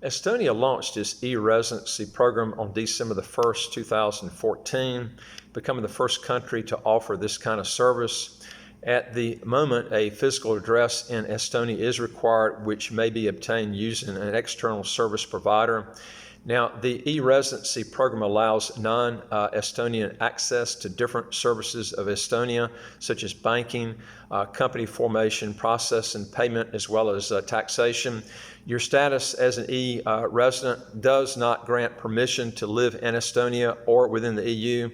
Estonia launched its e-residency program on December the 1st, 2014, becoming the first country to offer this kind of service. At the moment, a physical address in Estonia is required, which may be obtained using an external service provider. Now, the e-residency program allows non-Estonian access to different services of Estonia, such as banking, company formation, process and payment, as well as taxation. Your status as an e-resident does not grant permission to live in Estonia or within the EU.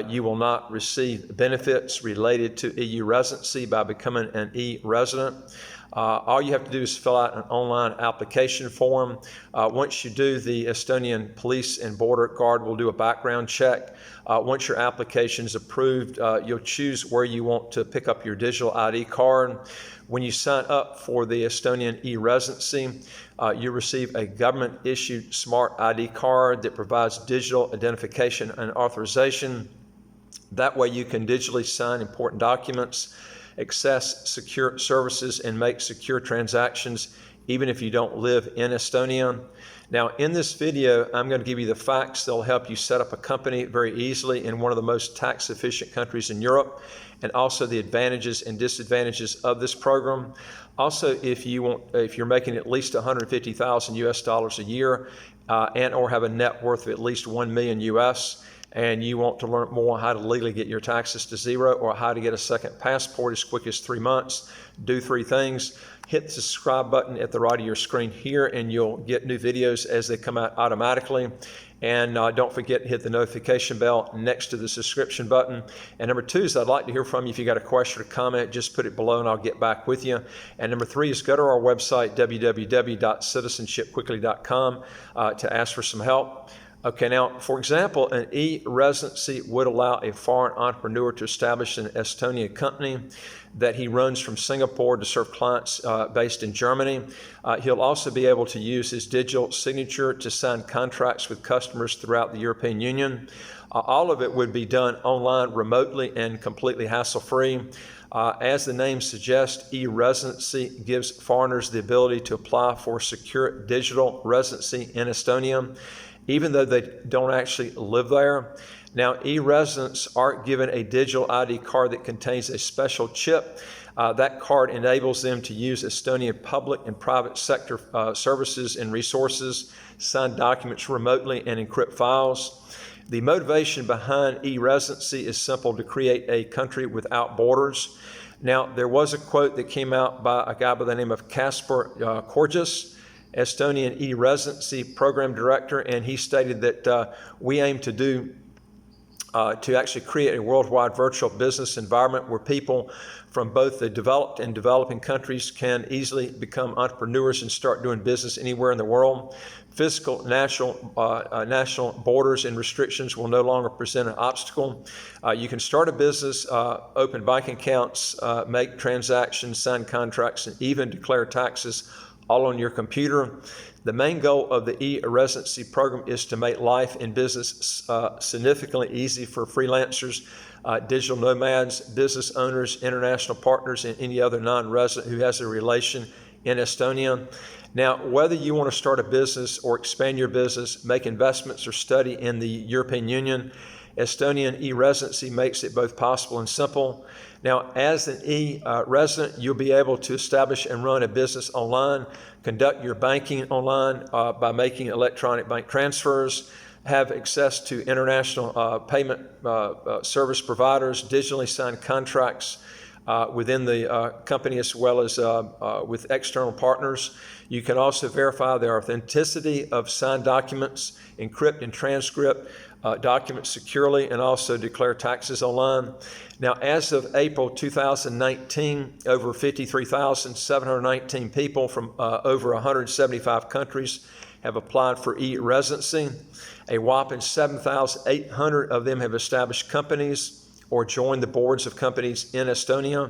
You will not receive benefits related to EU residency by becoming an e-resident. All you have to do is fill out an online application form. Once you do, the Estonian Police and Border Guard will do a background check. Once your application is approved, you'll choose where you want to pick up your digital ID card. When you sign up for the Estonian e-residency, you receive a government-issued smart ID card that provides digital identification and authorization. That way you can digitally sign important documents, access secure services, and make secure transactions even if you don't live in Estonia. Now, in this video, I'm going to give you the facts that will help you set up a company very easily in one of the most tax-efficient countries in Europe, and also the advantages and disadvantages of this program. Also, if you're making at least 150,000 US dollars a year and or have a net worth of at least 1 million US, and you want to learn more how to legally get your taxes to zero or how to get a second passport as quick as 3 months, do 3 things. Hit the subscribe button at the right of your screen here and you'll get new videos as they come out automatically. And don't forget to hit the notification bell next to the subscription button. And number 2 is I'd like to hear from you. If you got a question or comment, just put it below and I'll get back with you. And number 3 is go to our website, www.citizenshipquickly.com, to ask for some help. Okay, now, for example, an e-residency would allow a foreign entrepreneur to establish an Estonian company that he runs from Singapore to serve clients based in Germany. He'll also be able to use his digital signature to sign contracts with customers throughout the European Union. All of it would be done online, remotely, and completely hassle-free. As the name suggests, e-residency gives foreigners the ability to apply for secure digital residency in Estonia, even though they don't actually live there. Now, e-residents are given a digital ID card that contains a special chip. That card enables them to use Estonian public and private sector services and resources, sign documents remotely, and encrypt files. The motivation behind e-residency is simple: to create a country without borders. Now, there was a quote that came out by a guy by the name of Kasper Korgis, Estonian e-residency program director, and he stated that we aim to actually create a worldwide virtual business environment where people from both the developed and developing countries can easily become entrepreneurs and start doing business anywhere in the world. Physical national borders and restrictions will no longer present an obstacle. You can start a business, open bank accounts, make transactions, sign contracts, and even declare taxes all on your computer. The main goal of the e-residency program is to make life in business significantly easy for freelancers, digital nomads, business owners, international partners, and any other non-resident who has a relation in Estonia. Now, whether you want to start a business or expand your business, make investments, or study in the European Union, Estonian e-residency makes it both possible and simple. Now, as an e-resident, you'll be able to establish and run a business online, conduct your banking online by making electronic bank transfers, have access to international payment service providers, digitally sign contracts within the company as well as with external partners. You can also verify the authenticity of signed documents, encrypt and transcript documents securely, and also declare taxes online. Now, as of April 2019, over 53,719 people from over 175 countries have applied for e-residency. A whopping 7,800 of them have established companies or joined the boards of companies in Estonia.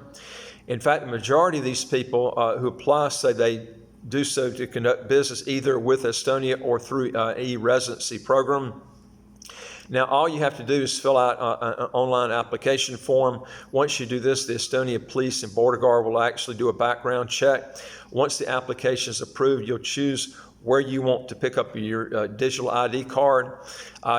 In fact, the majority of these people who apply say they do so to conduct business either with Estonia or through an e-residency program. Now, all you have to do is fill out an online application form. Once you do this, the Estonia Police and Border Guard will actually do a background check. Once the application is approved, you'll choose where you want to pick up your digital ID card.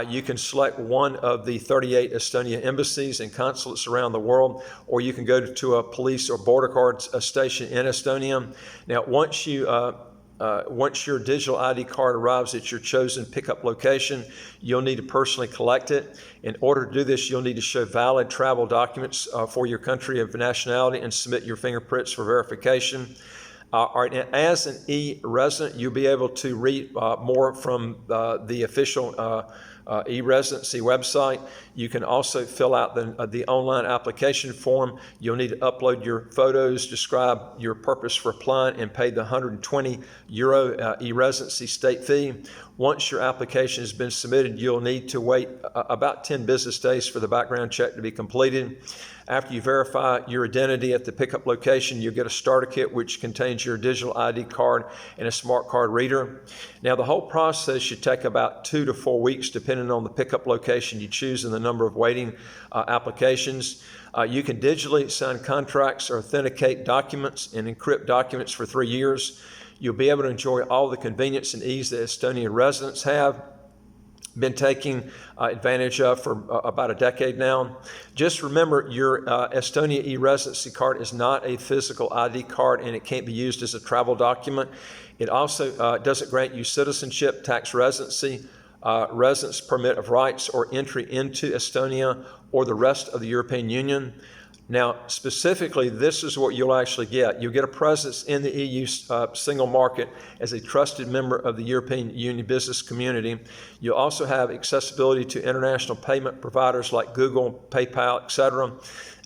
You can select one of the 38 Estonia embassies and consulates around the world, or you can go to a police or border guard station in Estonia. Now, once your digital ID card arrives at your chosen pickup location, you'll need to personally collect it. In order to do this, you'll need to show valid travel documents for your country of nationality and submit your fingerprints for verification. All right, and as an e-resident, you'll be able to read more from the official e-residency website. You can also fill out the online application form. You'll need to upload your photos, describe your purpose for applying, and pay the €120 e-residency state fee. Once your application has been submitted, you'll need to wait about 10 business days for the background check to be completed. After you verify your identity at the pickup location, you'll get a starter kit which contains your digital ID card and a smart card reader. Now, the whole process should take about 2 to 4 weeks depending on the pickup location you choose and the number of waiting applications. You can digitally sign contracts or authenticate documents and encrypt documents for 3 years. You'll be able to enjoy all the convenience and ease that Estonian residents have been taking advantage of for about a decade now. Just remember, your Estonia e-residency card is not a physical ID card, and it can't be used as a travel document. It also doesn't grant you citizenship, tax residency, residence permit of rights, or entry into Estonia or the rest of the European Union. Now, specifically, this is what you'll actually get. You'll get a presence in the EU single market as a trusted member of the European Union business community. You'll also have accessibility to international payment providers like Google, PayPal, etc.,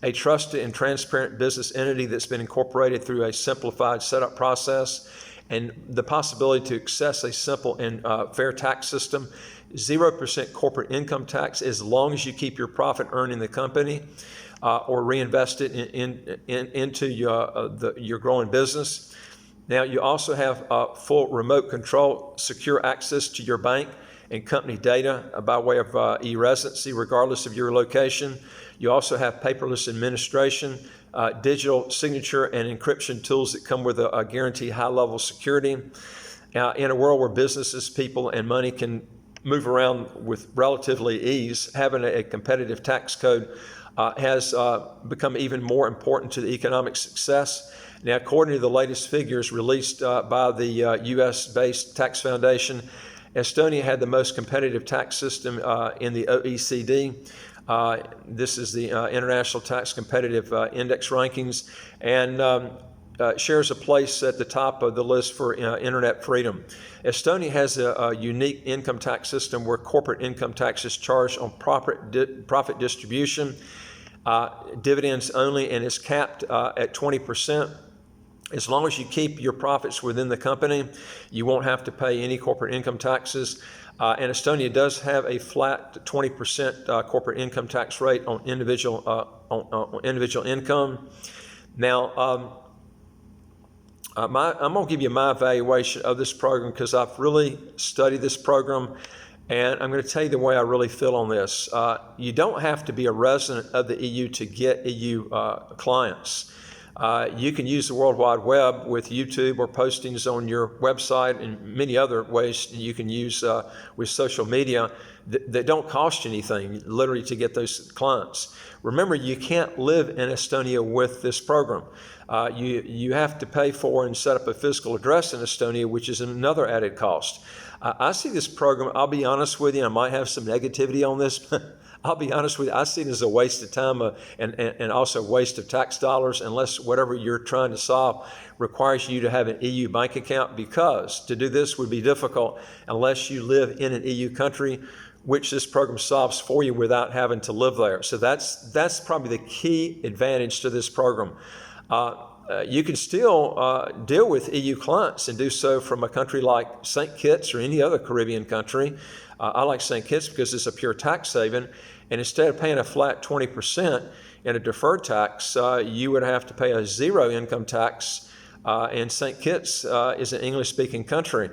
a trusted and transparent business entity that's been incorporated through a simplified setup process, and the possibility to access a simple and fair tax system, 0% corporate income tax as long as you keep your profit earned in the company, or reinvest it into your growing business. Now, you also have full remote control, secure access to your bank and company data by way of e-residency, regardless of your location. You also have paperless administration, digital signature and encryption tools that come with a guaranteed high-level security. In a world where businesses, people, and money can move around with relatively ease, having a competitive tax code has become even more important to the economic success. Now, according to the latest figures released by the U.S.-based Tax Foundation, Estonia had the most competitive tax system in the OECD. This is the International Tax Competitive Index rankings, and shares a place at the top of the list for internet freedom. Estonia has a unique income tax system where corporate income tax is charged on profit distribution, dividends only, and is capped at 20%. As long as you keep your profits within the company, you won't have to pay any corporate income taxes. And Estonia does have a flat 20% corporate income tax rate on individual income. Now, I'm going to give you my evaluation of this program because I've really studied this program, and I'm going to tell you the way I really feel on this. You don't have to be a resident of the EU to get EU clients. You can use the World Wide Web with YouTube or postings on your website and many other ways you can use with social media that don't cost you anything, literally, to get those clients. Remember, you can't live in Estonia with this program. You have to pay for and set up a physical address in Estonia, which is another added cost. I see this program, I'll be honest with you, I might have some negativity on this, but I'll be honest with you, I see it as a waste of time and also a waste of tax dollars unless whatever you're trying to solve requires you to have an EU bank account, because to do this would be difficult unless you live in an EU country, which this program solves for you without having to live there. So that's probably the key advantage to this program. You can still deal with EU clients and do so from a country like St. Kitts or any other Caribbean country. I like St. Kitts because it's a pure tax haven, and instead of paying a flat 20% in a deferred tax, you would have to pay a zero income tax, and St. Kitts is an English-speaking country.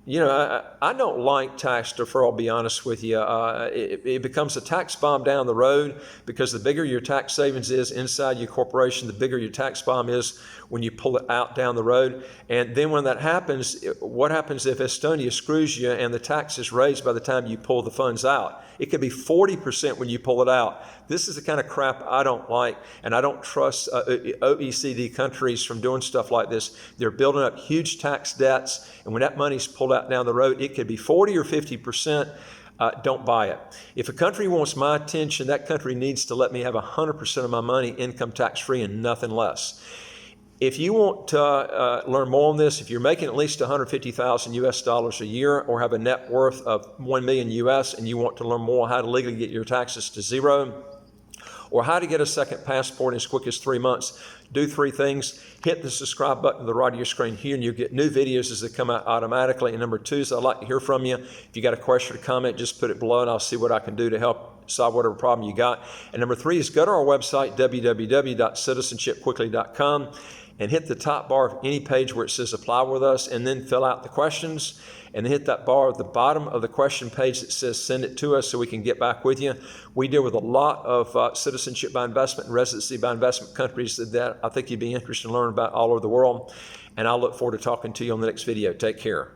You know, I don't like tax deferral, I'll be honest with you. It becomes a tax bomb down the road, because the bigger your tax savings is inside your corporation, the bigger your tax bomb is when you pull it out down the road. And then when that happens, what happens if Estonia screws you and the tax is raised by the time you pull the funds out? It could be 40% when you pull it out. This is the kind of crap I don't like, and I don't trust OECD countries from doing stuff like this. They're building up huge tax debts, and when that money's pulled out down the road, it could be 40 or 50%. Don't buy it. If a country wants my attention, that country needs to let me have 100% of my money income tax free and nothing less. If you want to learn more on this, if you're making at least 150,000 US dollars a year or have a net worth of 1 million US, and you want to learn more how to legally get your taxes to zero, or how to get a second passport in as quick as 3 months, do 3 things. Hit the subscribe button to the right of your screen here, and you'll get new videos as they come out automatically. And number 2 is I'd like to hear from you. If you got a question or comment, just put it below, and I'll see what I can do to help solve whatever problem you got. And number 3 is go to our website, www.citizenshipquickly.com, and hit the top bar of any page where it says apply with us, and then fill out the questions, and then hit that bar at the bottom of the question page that says send it to us so we can get back with you. We deal with a lot of citizenship by investment and residency by investment countries that I think you'd be interested in learning about all over the world, and I look forward to talking to you on the next video. Take care.